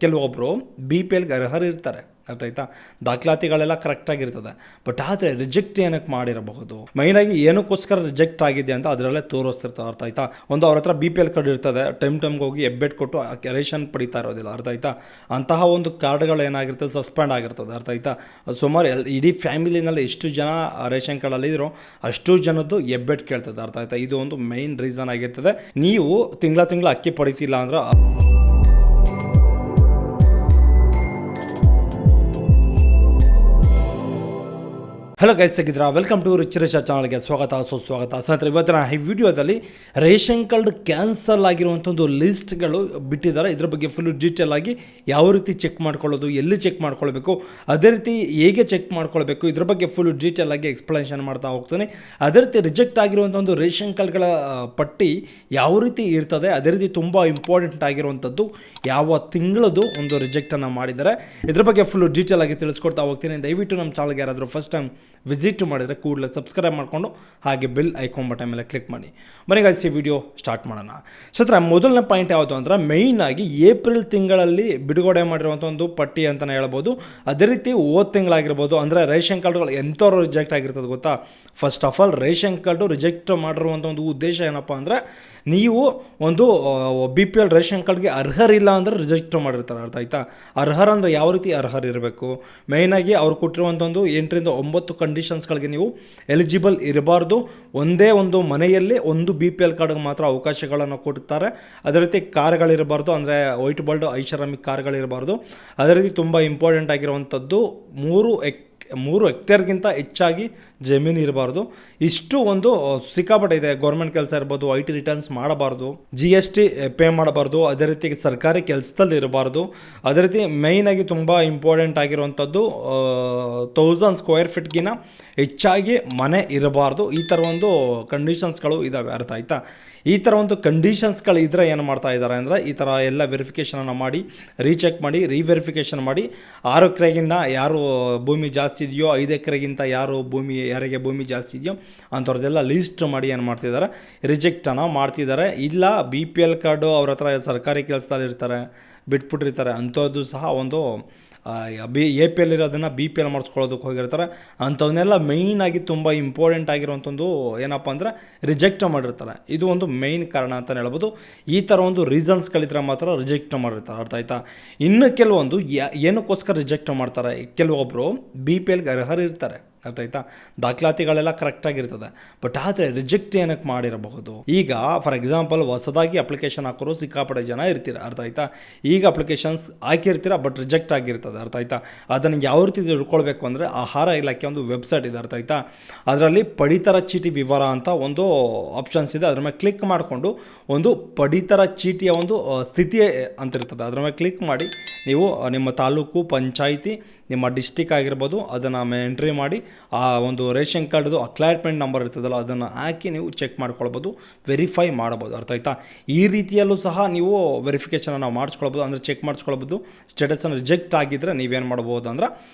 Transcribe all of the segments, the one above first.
ಕೆಲವೊಬ್ಬರು B P ಎಲ್ಗೆ ಅರ್ಹರಿರ್ತಾರೆ, ಅರ್ಥ ಆಯ್ತಾ. ದಾಖಲಾತಿಗಳೆಲ್ಲ ಕರೆಕ್ಟಾಗಿರ್ತದೆ. ಬಟ್ ಆದರೆ ರಿಜೆಕ್ಟ್ ಏನಕ್ಕೆ ಮಾಡಿರಬಹುದು, ಮೈನಾಗಿ ಏನಕ್ಕೋಸ್ಕರ ರಿಜೆಕ್ಟ್ ಆಗಿದೆ ಅಂತ ಅದರಲ್ಲೇ ತೋರಿಸ್ತಿರ್ತಾರೆ, ಅರ್ಥ ಆಯ್ತಾ. ಒಂದು ಅವ್ರ ಹತ್ರ ಬಿ ಪಿ ಎಲ್ ಕಾರ್ಡ್ ಇರ್ತದೆ, ಟೈಮ್ಗೆ ಹೋಗಿ ಹೆಬ್ಬೆಟ್ ಕೊಟ್ಟು ರೇಷನ್ ಪಡಿತಾ ಇರೋದಿಲ್ಲ, ಅರ್ಥ ಆಯ್ತಾ. ಅಂತಹ ಒಂದು ಕಾರ್ಡ್ಗಳು ಏನಾಗಿರ್ತದೆ, ಸಸ್ಪೆಂಡ್ ಆಗಿರ್ತದೆ, ಅರ್ಥ ಆಯ್ತಾ. ಸುಮಾರು ಇಡೀ ಫ್ಯಾಮಿಲಿನಲ್ಲಿ ಎಷ್ಟು ಜನ ರೇಷನ್ ಕಾರ್ಡಲ್ಲಿ ಇದ್ರೋ ಅಷ್ಟು ಜನದ್ದು ಹೆಬ್ಬೆಟ್ ಕೇಳ್ತದೆ, ಅರ್ಥ ಆಯ್ತಾ. ಇದು ಒಂದು ಮೈನ್ ರೀಸನ್ ಆಗಿರ್ತದೆ. ನೀವು ತಿಂಗಳ ಅಕ್ಕಿ ಪಡಿತಿಲ್ಲ ಅಂದ್ರೆ ಹಲೋ ಗೈಸ್, ಹೇಗಿದ್ದೀರಾ? ವೆಲ್ಕಮ್ ಟು ರಿಚ್ ರೇಷ ಚಾನಲ್ಗೆ ಸ್ವಾಗತ, ಸುಸ್ವಾಗತ. ಸ್ನೇಹಿತರೆ, ಇವತ್ತಿನ ಈ ವಿಡಿಯೋದಲ್ಲಿ ರೇಷನ್ ಕಾರ್ಡ್ ಕ್ಯಾನ್ಸಲ್ ಆಗಿರುವಂಥ ಒಂದು ಲಿಸ್ಟ್ಗಳು ಬಿಟ್ಟಿದ್ದಾರೆ. ಇದ್ರ ಬಗ್ಗೆ ಫುಲ್ ಡೀಟೇಲ್ ಆಗಿ ಯಾವ ರೀತಿ ಚೆಕ್ ಮಾಡ್ಕೊಳ್ಳೋದು, ಎಲ್ಲಿ ಚೆಕ್ ಮಾಡ್ಕೊಳ್ಬೇಕು, ಅದೇ ರೀತಿ ಹೇಗೆ ಚೆಕ್ ಮಾಡ್ಕೊಳ್ಬೇಕು, ಇದ್ರ ಬಗ್ಗೆ ಫುಲ್ ಡೀಟೇಲ್ ಆಗಿ ಎಕ್ಸ್ಪ್ಲನೇಷನ್ ಮಾಡ್ತಾ ಹೋಗ್ತೀನಿ. ಅದೇ ರೀತಿ ರಿಜೆಕ್ಟ್ ಆಗಿರುವಂಥ ಒಂದು ರೇಷನ್ ಕಾರ್ಡ್ಗಳ ಪಟ್ಟಿ ಯಾವ ರೀತಿ ಇರ್ತದೆ, ಅದೇ ರೀತಿ ತುಂಬ ಇಂಪಾರ್ಟೆಂಟ್ ಆಗಿರುವಂಥದ್ದು ಯಾವ ತಿಂಗಳದು ಒಂದು ರಿಜೆಕ್ಟನ್ನು ಮಾಡಿದ್ದಾರೆ, ಇದ್ರ ಬಗ್ಗೆ ಫುಲ್ ಡೀಟೇಲ್ ಆಗಿ ತಿಳಿಸ್ಕೊಡ್ತಾ ಹೋಗ್ತೀನಿ. ದಯವಿಟ್ಟು ನಮ್ಮ ಚಾನಲ್ಗೆ ಯಾರಾದರೂ ಫಸ್ಟ್ ಟೈಮ್ ವಿಸಿಟ್ ಮಾಡಿದರೆ ಕೂಡಲೇ ಸಬ್ಸ್ಕ್ರೈಬ್ ಮಾಡಿಕೊಂಡು ಹಾಗೆ ಬೆಲ್ ಐಕಾನ್ ಬಟನ್ ಮೇಲೆ ಕ್ಲಿಕ್ ಮಾಡಿ. ಬನ್ನಿ ಗೈಸ್, ಈ ವಿಡಿಯೋ ಸ್ಟಾರ್ಟ್ ಮಾಡೋಣ. ಸತ್ರ ಮೊದಲನೇ ಪಾಯಿಂಟ್ ಯಾವುದು ಅಂದರೆ, ಮೇಯ್ನಾಗಿ ಏಪ್ರಿಲ್ ತಿಂಗಳಲ್ಲಿ ಬಿಡುಗಡೆ ಮಾಡಿರುವಂಥ ಒಂದು ಪಟ್ಟಿ ಅಂತಲೇ ಹೇಳ್ಬೋದು. ಅದೇ ರೀತಿ ಹೋದ ತಿಂಗಳಾಗಿರ್ಬೋದು. ಅಂದರೆ ರೇಷನ್ ಕಾರ್ಡ್ಗಳು ಎಂಥವ್ರು ರಿಜೆಕ್ಟ್ ಆಗಿರ್ತದೆ ಗೊತ್ತಾ? First of all ration card reject ಮಾಡಿರುವಂಥ ಒಂದು ಉದ್ದೇಶ ಏನಪ್ಪ ಅಂದರೆ, ನೀವು ಒಂದು ಬಿ ಪಿ ಎಲ್ ರೇಷನ್ ಕಾರ್ಡ್ಗೆ ಅರ್ಹರಿಲ್ಲ ಅಂದರೆ ರಿಜೆಕ್ಟ್ ಮಾಡಿರ್ತಾರೆ, ಅರ್ಥ ಆಯ್ತಾ. ಅರ್ಹರ ಅಂದರೆ ಯಾವ ರೀತಿ ಅರ್ಹರಿರಬೇಕು, ಮೇಯ್ನಾಗಿ ಅವ್ರು ಕೊಟ್ಟಿರುವಂಥ ಒಂದು 8ರಿಂದ 9 ಕಂಡೀಷನ್ಸ್ಗಳಿಗೆ ನೀವು ಎಲಿಜಿಬಲ್ ಇರಬಾರ್ದು. ಒಂದೇ ಒಂದು ಮನೆಯಲ್ಲಿ ಒಂದು ಬಿ ಪಿ ಎಲ್ ಕಾರ್ಡ್ಗೆ ಮಾತ್ರ ಅವಕಾಶಗಳನ್ನು ಕೊಡ್ತಾರೆ. ಅದೇ ರೀತಿ ಕಾರ್ಗಳಿರಬಾರ್ದು, ಅಂದರೆ ವೈಟ್ ಬೋಲ್ಡ್ ಐಷಾರಾಮಿ ಕಾರ್ಗಳಿರಬಾರ್ದು. ಅದೇ ರೀತಿ ತುಂಬ ಇಂಪಾರ್ಟೆಂಟ್ ಆಗಿರುವಂಥದ್ದು 3 ಹೆಕ್ಟೇರ್ಗಿಂತ ಹೆಚ್ಚಾಗಿ ಜಮೀನು ಇರಬಾರ್ದು. ಇಷ್ಟು ಒಂದು ಸಿಕ್ಕಾಪಟ್ಟೆ ಇದೆ. ಗೌರ್ಮೆಂಟ್ ಕೆಲಸ ಇರ್ಬೋದು, ಐ ಟಿ ರಿಟರ್ನ್ಸ್ ಮಾಡಬಾರ್ದು, GST ಪೇ ಮಾಡಬಾರ್ದು, ಅದೇ ರೀತಿ ಸರ್ಕಾರಿ ಕೆಲಸದಲ್ಲಿ ಇರಬಾರ್ದು. ಅದೇ ರೀತಿ ಮೇಯ್ನಾಗಿ ತುಂಬ ಇಂಪಾರ್ಟೆಂಟ್ ಆಗಿರುವಂಥದ್ದು 1000 ಸ್ಕ್ವೇರ್ ಫೀಟ್ಗಿನ ಹೆಚ್ಚಾಗಿ ಮನೆ ಇರಬಾರ್ದು. ಈ ಥರ ಒಂದು ಕಂಡೀಷನ್ಸ್ಗಳು ಇದ್ದಾವೆ, ಅರ್ಥ ಆಯ್ತಾ. ಈ ಥರ ಒಂದು ಕಂಡೀಷನ್ಸ್ಗಳು ಇದ್ದರೆ ಏನು ಮಾಡ್ತಾ ಇದ್ದಾರೆ ಅಂದರೆ, ಈ ಥರ ಎಲ್ಲ ವೆರಿಫಿಕೇಷನನ್ನು ಮಾಡಿ, ರೀಚೆಕ್ ಮಾಡಿ, ರೀವೆರಿಫಿಕೇಷನ್ ಮಾಡಿ, 6 ಎಕರೆಗಿಂತ ಯಾರು ಭೂಮಿ ಜಾಸ್ತಿ ಇದೆಯೋ, 5 ಎಕರೆಗಿಂತ ಯಾರಿಗೆ ಭೂಮಿ ಜಾಸ್ತಿ ಇದೆಯೋ ಅಂಥವ್ರದ್ದೆಲ್ಲ ಲೀಸ್ಟ್ ಮಾಡಿ ಏನು ಮಾಡ್ತಿದ್ದಾರೆ, ರಿಜೆಕ್ಟನ್ನು ಮಾಡ್ತಿದ್ದಾರೆ. ಇಲ್ಲ ಬಿ ಪಿ ಎಲ್ ಕಾರ್ಡು ಅವ್ರ ಹತ್ರ ಸರ್ಕಾರಿ ಕೆಲಸದಲ್ಲಿ ಇರ್ತಾರೆ, ಬಿಟ್ಬಿಟ್ಟಿರ್ತಾರೆ, ಅಂಥದ್ದು ಸಹ ಒಂದು ಎ ಪಿ ಎಲ್ ಇರೋದನ್ನು ಬಿ ಪಿ ಎಲ್ ಮಾಡಿಸ್ಕೊಳ್ಳೋದಕ್ಕೆ ಹೋಗಿರ್ತಾರೆ. ಅಂಥವನ್ನೆಲ್ಲ ಮೇಯ್ನಾಗಿ ತುಂಬ ಇಂಪಾರ್ಟೆಂಟ್ ಆಗಿರುವಂಥದ್ದು ಏನಪ್ಪ ಅಂದರೆ ರಿಜೆಕ್ಟ್ ಮಾಡಿರ್ತಾರೆ. ಇದು ಒಂದು ಮೇಯ್ನ್ ಕಾರಣ ಅಂತಲೇ ಹೇಳ್ಬೋದು. ಈ ಥರ ಒಂದು ರೀಸನ್ಸ್ಗಳಿದ್ರೆ ಮಾತ್ರ ರಿಜೆಕ್ಟ್ ಮಾಡಿರ್ತಾರೆ, ಅರ್ಥ ಆಯ್ತಾ. ಇನ್ನು ಕೆಲವೊಂದು ಏನಕ್ಕೋಸ್ಕರ ರಿಜೆಕ್ಟ್ ಮಾಡ್ತಾರೆ, ಕೆಲವೊಬ್ಬರು ಬಿ ಪಿ ಎಲ್ಗೆ ಅರ್ಹರಿರ್ತಾರೆ, ಅರ್ಥ ಆಯ್ತಾ. ದಾಖಲಾತಿಗಳೆಲ್ಲ ಕರೆಕ್ಟಾಗಿರ್ತದೆ. ಬಟ್ ಆದರೆ ರಿಜೆಕ್ಟ್ ಏನಕ್ಕೆ ಮಾಡಿರಬಹುದು, ಈಗ ಫಾರ್ ಎಕ್ಸಾಂಪಲ್ ಹೊಸದಾಗಿ ಅಪ್ಲಿಕೇಶನ್ ಹಾಕೋರು ಸಿಕ್ಕಾಪಟ್ಟೆ ಜನ ಇರ್ತೀರ, ಅರ್ಥ ಆಯ್ತಾ. ಈಗ ಅಪ್ಲಿಕೇಶನ್ಸ್ ಹಾಕಿರ್ತೀರ, ಬಟ್ ರಿಜೆಕ್ಟ್ ಆಗಿರ್ತದೆ, ಅರ್ಥ ಆಯ್ತಾ. ಅದನ್ನು ಯಾವ ರೀತಿ ತಿಳ್ಕೊಳ್ಬೇಕು ಅಂದರೆ, ಆಹಾರ ಇಲಾಖೆ ಒಂದು ವೆಬ್ಸೈಟ್ ಇದೆ, ಅರ್ಥ ಆಯ್ತಾ. ಅದರಲ್ಲಿ ಪಡಿತರ ಚೀಟಿ ವಿವರ ಅಂತ ಒಂದು ಆಪ್ಷನ್ಸ್ ಇದೆ. ಅದ್ರ ಮೇಲೆ ಕ್ಲಿಕ್ ಮಾಡಿಕೊಂಡು ಒಂದು ಪಡಿತರ ಚೀಟಿಯ ಒಂದು ಸ್ಥಿತಿ ಅಂತಿರ್ತದೆ, ಅದ್ರ ಮೇಲೆ ಕ್ಲಿಕ್ ಮಾಡಿ ನೀವು ನಿಮ್ಮ ತಾಲೂಕು, ಪಂಚಾಯಿತಿ, ನಿಮ್ಮ ಡಿಸ್ಟಿಕ್ ಆಗಿರ್ಬೋದು, ಅದನ್ನು ಎಂಟ್ರಿ ಮಾಡಿ ಆ ಒಂದು ರೇಷನ್ ಕಾರ್ಡ್ದು ಅಕ್ಲಾಟ್ಮೆಂಟ್ ನಂಬರ್ ಇರ್ತದಲ್ಲ ಅದನ್ನು ಹಾಕಿ ನೀವು ಚೆಕ್ ಮಾಡ್ಕೊಳ್ಬೋದು, ವೆರಿಫೈ ಮಾಡ್ಬೋದು, ಅರ್ಥ ಆಯ್ತಾ. ಈ ರೀತಿಯಲ್ಲೂ ಸಹ ನೀವು ವೆರಿಫಿಕೇಷನನ್ನು ಮಾಡಿಸ್ಕೊಳ್ಬೋದು, ಅಂದರೆ ಚೆಕ್ ಮಾಡಿಸ್ಕೊಳ್ಬೋದು. ಸ್ಟೇಟಸನ್ನು ರಿಜೆಕ್ಟ್ ಆಗಿದ್ದರೆ ನೀವೇನು ಮಾಡ್ಬೋದು ಅಂದರೆ,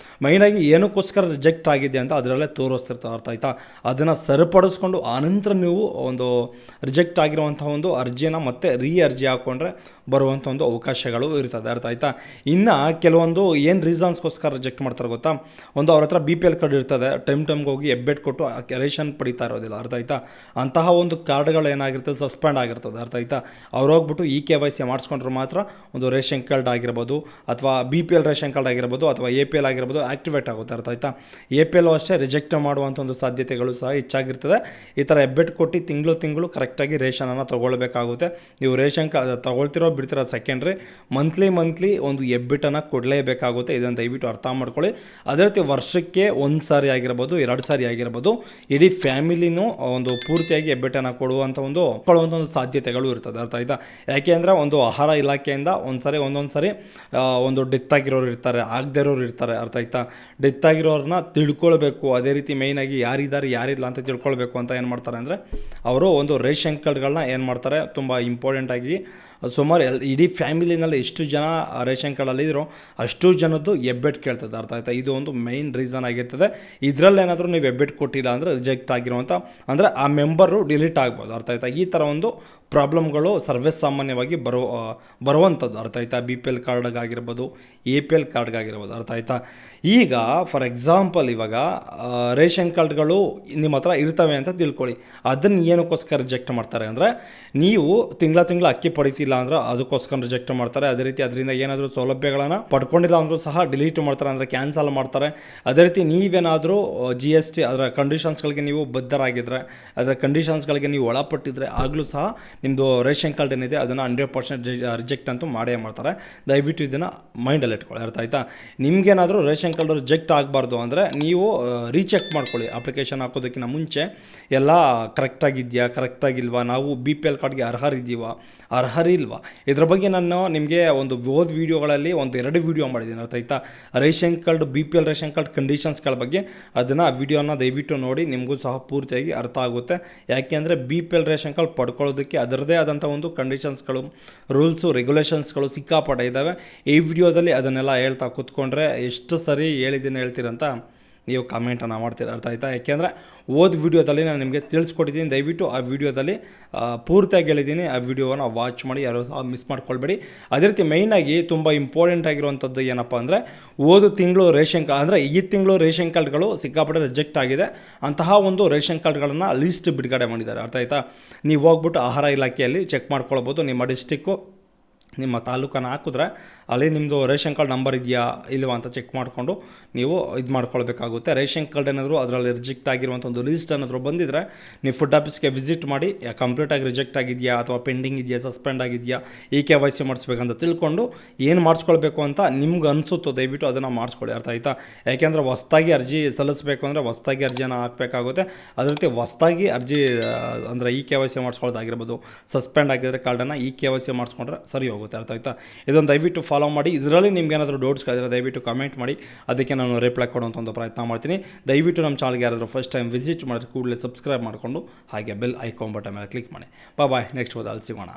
ಮೈನಾಗಿ ಏನಕ್ಕೋಸ್ಕರ ರಿಜೆಕ್ಟ್ ಆಗಿದೆ ಅಂತ ಅದರಲ್ಲೇ ತೋರಿಸ್ತಿರ್ತಾರೆ, ಅರ್ಥ ಆಯ್ತಾ. ಅದನ್ನು ಸರಿಪಡಿಸ್ಕೊಂಡು ಆನಂತರ ನೀವು ಒಂದು ರಿಜೆಕ್ಟ್ ಆಗಿರುವಂಥ ಒಂದು ಅರ್ಜಿನ ಮತ್ತೆ ಅರ್ಜಿ ಹಾಕ್ಕೊಂಡ್ರೆ ಬರುವಂಥ ಒಂದು ಅವಕಾಶಗಳು ಇರ್ತದೆ, ಅರ್ಥ ಆಯ್ತಾ. ಇನ್ನು ಕೆಲವೊಂದು ಏನು ರೀಸನ್ಸ್ಗೋಸ್ಕರ ರಿಜೆಕ್ಟ್ ಮಾಡ್ತಾರೆ ಗೊತ್ತಾ? ಒಂದು ಅವ್ರ ಹತ್ರ ಬಿ ಪಿ ಎಲ್ ಕಾರ್ಡ್ ಇರ್ತದೆ, ಟೈಮ್ಗೆ ಹೋಗಿ ಹೆಬ್ಬೆಟ್ ಕೊಟ್ಟು ರೇಷನ್ ಪಡಿತಾ ಇರೋದಿಲ್ಲ, ಅರ್ಥ ಆಯ್ತಾ. ಅಂತಹ ಒಂದು ಕಾರ್ಡ್ಗಳು ಏನಾಗಿರ್ತದೆ, ಸಸ್ಪೆಂಡ್ ಆಗಿರ್ತದೆ, ಅರ್ಥ ಆಯ್ತಾ. ಅವ್ರು ಹೋಗ್ಬಿಟ್ಟು KYC ಮಾಡಿಸ್ಕೊಂಡ್ರೆ ಮಾತ್ರ ಒಂದು ರೇಷನ್ ಕಾರ್ಡ್ ಆಗಿರ್ಬೋದು, ಅಥವಾ B P L ration card ಆಗಿರ್ಬೋದು, ಅಥವಾ APL ಆಗಿರ್ಬೋದು ಆ್ಯಕ್ಟಿವೇಟ್ ಆಗುತ್ತೆ, ಅರ್ಥ ಆಯ್ತಾ. APL ಅಷ್ಟೇ ರಿಜೆಕ್ಟ್ ಮಾಡುವಂಥ ಒಂದು ಸಾಧ್ಯತೆಗಳು ಸಹ ಹೆಚ್ಚಾಗಿರ್ತದೆ. ಈ ಥರ ಹೆಬ್ಬೆಟ್ ಕೊಟ್ಟು ತಿಂಗಳು ಕರೆಕ್ಟಾಗಿ ರೇಷನನ್ನು ತೊಗೊಳ್ಬೇಕಾಗುತ್ತೆ. ನೀವು ರೇಷನ್ ಕಾರ್ಡ್ ತೊಗೊಳ್ತಿರೋ ಬಿಡ್ತಿರೋ ಸೆಕೆಂಡ್ರಿ, ಮಂತ್ಲಿ ಒಂದು ಹೆಬ್ಬೆಟ್ಟನ್ನು ಕೊಡಲೇಬೇಕಾಗುತ್ತೆ. ಇದನ್ನು ದಯವಿಟ್ಟು ಅರ್ಥ ಮಾಡ್ಕೊಳ್ಳಿ. ಅದೇ ರೀತಿ ವರ್ಷಕ್ಕೆ 1 ಸಾರಿ ಆಗಿರ್ಬೋದು, 2 ಸಾರಿ ಆಗಿರ್ಬೋದು, ಇಡೀ ಫ್ಯಾಮಿಲಿನೂ ಒಂದು ಪೂರ್ತಿಯಾಗಿ ಹೆಬ್ಬೆಟ್ಟನ್ನು ಕೊಡುವಂಥ ಒಂದು ಸಾಧ್ಯತೆಗಳು ಇರ್ತದೆ, ಅರ್ಥ ಆಯ್ತಾ. ಯಾಕೆಂದರೆ ಒಂದು ಆಹಾರ ಇಲಾಖೆಯಿಂದ ಒಂದೊಂದು ಸಾರಿ ಒಂದು ಡೆತ್ ಆಗಿರೋರು ಇರ್ತಾರೆ, ಆಗದೇ ಇರೋರು ಇರ್ತಾರೆ, ಅರ್ಥ ಆಯ್ತಾ. ಡೆತ್ ಆಗಿರೋರನ್ನ ತಿಳ್ಕೊಳ್ಬೇಕು, ಅದೇ ರೀತಿ ಮೇಯ್ನಾಗಿ ಯಾರಿದ್ದಾರೆ ಯಾರಿಲ್ಲ ಅಂತ ತಿಳ್ಕೊಳ್ಬೇಕು ಅಂತ ಏನು ಮಾಡ್ತಾರೆ ಅಂದರೆ, ಅವರು ಒಂದು ರೇಷನ್ ಕಾರ್ಡ್ಗಳನ್ನ ಏನು ಮಾಡ್ತಾರೆ, ತುಂಬ ಇಂಪಾರ್ಟೆಂಟಾಗಿ ಸುಮಾರು ಇಡೀ ಫ್ಯಾಮಿಲಿನಲ್ಲಿ ಎಷ್ಟು ಜನ ರೇಷನ್ ಕಾರ್ಡಲ್ಲಿ ಇದ್ರೋ ಅಷ್ಟು ಜನದ್ದು ಹೆಬ್ಬೆಟ್ ಕೇಳ್ತದೆ, ಅರ್ಥ ಆಯ್ತಾ. ಇದು ಒಂದು ಮೈನ್ ರೀಸನ್ ಆಗಿರ್ತದೆ. ಇದರಲ್ಲೇನಾದರೂ ನೀವು ಹೆಬ್ಬೆಟ್ ಕೊಟ್ಟಿಲ್ಲ ಅಂದರೆ ರಿಜೆಕ್ಟ್ ಆಗಿರುವಂಥ ಅಂದರೆ ಆ ಮೆಂಬರು ಡಿಲೀಟ್ ಆಗ್ಬೋದು, ಅರ್ಥ ಆಯ್ತಾ. ಈ ಥರ ಒಂದು ಪ್ರಾಬ್ಲಮ್ಗಳು ಸರ್ವೇ ಸಾಮಾನ್ಯವಾಗಿ ಬರುವಂಥದ್ದು, ಅರ್ಥ ಆಯ್ತಾ. BPL ಕಾರ್ಡ್ಗಾಗಿರ್ಬೋದು, APL ಕಾರ್ಡ್ಗಾಗಿರ್ಬೋದು, ಅರ್ಥ ಆಯ್ತಾ. ಈಗ ಫಾರ್ ಎಕ್ಸಾಂಪಲ್ ಇವಾಗ ರೇಷನ್ ಕಾರ್ಡ್ಗಳು ನಿಮ್ಮ ಹತ್ರ ಇರ್ತವೆ ಅಂತ ತಿಳ್ಕೊಳ್ಳಿ. ಅದನ್ನು ಏನಕ್ಕೋಸ್ಕರ ರಿಜೆಕ್ಟ್ ಮಾಡ್ತಾರೆ ಅಂದರೆ ನೀವು ತಿಂಗಳ ಅಕ್ಕಿ ಪಡಿತಿಲ್ಲ ಅಂದ್ರೆ ಅದಕ್ಕೋಸ್ಕರ ರಿಜೆಕ್ಟ್ ಮಾಡ್ತಾರೆ. ಅದೇ ರೀತಿ ಅದರಿಂದ ಏನಾದರೂ ಸೌಲಭ್ಯಗಳನ್ನು ಪಡ್ಕೊಂಡಿಲ್ಲ ಅಂದರೂ ಸಹ ಡಿಲೀಟ್ ಮಾಡ್ತಾರೆ, ಅಂದರೆ ಕ್ಯಾನ್ಸಲ್ ಮಾಡ್ತಾರೆ. ಅದೇ ರೀತಿ ನೀವೇನಾದರೂ GST ಅದರ ಕಂಡೀಷನ್ಸ್ಗಳಿಗೆ ನೀವು ಬದ್ಧರಾಗಿದ್ದರೆ, ಅದರ ಕಂಡೀಷನ್ಸ್ಗಳಿಗೆ ನೀವು ಒಳಪಟ್ಟಿದ್ರೆ ಆಗಲೂ ಸಹ ನಿಮ್ಮದು ರೇಷನ್ ಕಾರ್ಡ್ ಏನಿದೆ ಅದನ್ನು 100% ರಿಜೆಕ್ಟ್ ಅಂತೂ ಮಾಡೇ ಮಾಡ್ತಾರೆ. ದಯವಿಟ್ಟು ಇದನ್ನು ಮೈಂಡಲ್ಲಿ ಇಟ್ಕೊಳ್ಳಿ, ಅರ್ಥ ಆಯ್ತಾ. ನಿಮಗೇನಾದರೂ ರೇಷನ್ ಕಾರ್ಡ್ ರಿಜೆಕ್ಟ್ ಆಗಬಾರ್ದು ಅಂದರೆ ನೀವು ರೀಚೆಕ್ ಮಾಡ್ಕೊಳ್ಳಿ. ಅಪ್ಲಿಕೇಶನ್ ಹಾಕೋದಕ್ಕಿಂತ ಮುಂಚೆ ಎಲ್ಲ ಕರೆಕ್ಟಾಗಿಲ್ವಾ, ನಾವು BPL ಕಾರ್ಡ್ಗೆ ಅರ್ಹರಿಲ್ವಾ, ಇದ್ರ ಬಗ್ಗೆ ನಾನು ನಿಮಗೆ ಒಂದು ವೀಡಿಯೋಗಳಲ್ಲಿ 1-2 ವೀಡಿಯೋ ಮಾಡಿದ್ದೀನಿ, ಅರ್ಥ ಆಯ್ತಾ. Ration card BPL ration card ಕಂಡೀಷನ್ಸ್ಗಳ ಬಗ್ಗೆ ಅದನ್ನು ಆ ವಿಡಿಯೋನ ದಯವಿಟ್ಟು ನೋಡಿ, ನಿಮಗೂ ಸಹ ಪೂರ್ತಿಯಾಗಿ ಅರ್ಥ ಆಗುತ್ತೆ. ಯಾಕೆಂದರೆ BPL ರೇಷನ್ ಕಾರ್ಡ್ ಪಡ್ಕೊಳ್ಳೋದಕ್ಕೆ ಅದರದೇ ಆದಂಥ ಒಂದು ಕಂಡೀಷನ್ಸ್ಗಳು, ರೂಲ್ಸು, ರೆಗ್ಯುಲೇಷನ್ಸ್ಗಳು ಸಿಕ್ಕಾಪಟ್ಟೆ ಇದ್ದಾವೆ. ಈ ವಿಡಿಯೋದಲ್ಲಿ ಅದನ್ನೆಲ್ಲ ಹೇಳ್ತಾ ಕೂತ್ಕೊಂಡ್ರೆ ಎಷ್ಟು ಸರಿ ಹೇಳ್ತೀರಂತ ನೀವು ಕಾಮೆಂಟನ್ನು ಮಾಡ್ತೀರ, ಅರ್ಥ ಆಯ್ತಾ. ಯಾಕೆಂದರೆ ವಿಡಿಯೋದಲ್ಲಿ ನಾನು ನಿಮಗೆ ತಿಳಿಸ್ಕೊಟ್ಟಿದ್ದೀನಿ. ದಯವಿಟ್ಟು ಆ ವಿಡಿಯೋದಲ್ಲಿ ಪೂರ್ತಿಯಾಗಿ ಹೇಳಿದ್ದೀನಿ, ಆ ವಿಡಿಯೋವನ್ನು ವಾಚ್ ಮಾಡಿ, ಯಾರು ಸಹ ಮಿಸ್ ಮಾಡ್ಕೊಳ್ಬೇಡಿ. ಅದೇ ರೀತಿ ಮೈನಾಗಿ ತುಂಬ ಇಂಪಾರ್ಟೆಂಟ್ ಆಗಿರುವಂಥದ್ದು ಏನಪ್ಪ ಅಂದರೆ ತಿಂಗಳು ರೇಷನ್ ಕಾರ್ಡ್ ಅಂದರೆ ಈ ತಿಂಗಳು ರೇಷನ್ ಕಾರ್ಡ್ಗಳು ಸಿಕ್ಕಾಪಟ್ಟೆ ರಿಜೆಕ್ಟ್ ಆಗಿದೆ. ಅಂತಹ ಒಂದು ರೇಷನ್ ಕಾರ್ಡ್ಗಳನ್ನು ಲಿಸ್ಟ್ ಬಿಡುಗಡೆ ಮಾಡಿದ್ದಾರೆ, ಅರ್ಥ ಆಯ್ತಾ. ನೀವು ಹೋಗ್ಬಿಟ್ಟು ಆಹಾರ ಇಲಾಖೆಯಲ್ಲಿ ಚೆಕ್ ಮಾಡ್ಕೊಳ್ಬೋದು. ನಿಮ್ಮ ಡಿಸ್ಟಿಕ್ಕು, ನಿಮ್ಮ ತಾಲೂಕನ್ನು ಹಾಕಿದ್ರೆ ಅಲ್ಲಿ ನಿಮ್ಮದು ರೇಷನ್ ಕಾರ್ಡ್ ನಂಬರ್ ಇದೆಯಾ ಇಲ್ವಾ ಅಂತ ಚೆಕ್ ಮಾಡಿಕೊಂಡು ನೀವು ಇದು ಮಾಡ್ಕೊಳ್ಬೇಕಾಗುತ್ತೆ. ರೇಷನ್ ಕಾರ್ಡ್ ಏನಾದರೂ ಅದರಲ್ಲಿ ರಿಜೆಕ್ಟ್ ಆಗಿರುವಂಥ ಒಂದು ಲೀಸ್ಟ್ ಏನಾದರೂ ಬಂದಿದ್ದರೆ ನೀವು ಫುಡ್ ಆಫೀಸ್ಗೆ ವಿಸಿಟ್ ಮಾಡಿ ಕಂಪ್ಲೀಟಾಗಿ ರಿಜೆಕ್ಟ್ ಆಗಿದೆಯಾ ಅಥವಾ ಪೆಂಡಿಂಗ್ ಇದೆಯಾ, ಸಸ್ಪೆಂಡ್ ಆಗಿದೆಯಾ, KYC ಮಾಡಿಸ್ಬೇಕಂತ ತಿಳ್ಕೊಂಡು ಏನು ಮಾಡಿಸ್ಕೊಳ್ಬೇಕು ಅಂತ ನಿಮ್ಗೆ ಅನಿಸುತ್ತೋ ದಯವಿಟ್ಟು ಅದನ್ನು ಮಾಡಿಸ್ಕೊಳ್ಳಿ, ಅರ್ಥ ಆಯ್ತಾ. ಯಾಕೆಂದರೆ ಹೊಸ್ದಾಗಿ ಅರ್ಜಿ ಸಲ್ಲಿಸಬೇಕು ಅಂದರೆ ಹೊಸ್ದಾಗಿ ಅರ್ಜಿಯನ್ನು ಹಾಕಬೇಕಾಗುತ್ತೆ. ಅದೇ ರೀತಿ ಹೊಸ್ದಾಗಿ ಅರ್ಜಿ ಅಂದರೆ KYC ಮಾಡಿಸ್ಕೊಳ್ಳೋದಾಗಿರ್ಬೋದು, ಸಸ್ಪೆಂಡ್ ಆಗಿದ್ದರೆ ಕಾರ್ಡನ್ನು KYC ಮಾಡಿಸ್ಕೊಂಡ್ರೆ ಸರಿ ಹೋಗುತ್ತೆ, ಅರ್ಥ ಆಯ್ತಾ. ಇದನ್ನು ದಯವಿಟ್ಟು ಫಾಲೋ ಮಾಡಿ. ಇದರಲ್ಲಿ ನಿಮ್ಗೆ ಏನಾದರೂ ಡೌಟ್ಸ್ಗಳಿದ್ರೆ ದಯವಿಟ್ಟು ಕಮೆಂಟ್ ಮಾಡಿ, ಅದಕ್ಕೆ ನಾನು ರಿಪ್ಲೈ ಕೊಡುವಂಥ ಒಂದು ಪ್ರಯತ್ನ ಮಾಡ್ತೀನಿ. ದಯವಿಟ್ಟು ನಮ್ಮ ಚಾನಲ್ಗೆ ಯಾರಾದರೂ ಫಸ್ಟ್ ಟೈಮ್ ವಿಸಿಟ್ ಮಾಡಿದ್ರೆ ಕೂಡಲೇ ಸಬ್ಸ್ಕ್ರೈಬ್ ಮಾಡಿಕೊಂಡು ಹಾಗೆ ಬೆಲ್ ಐಕಾನ್ ಬಟನ್ ಮೇಲೆ ಕ್ಲಿಕ್ ಮಾಡಿ. ಬಾಯ್, ನೆಕ್ಸ್ಟ್ ಹೋದಲ್ಲಿ ಸಿಗೋಣ.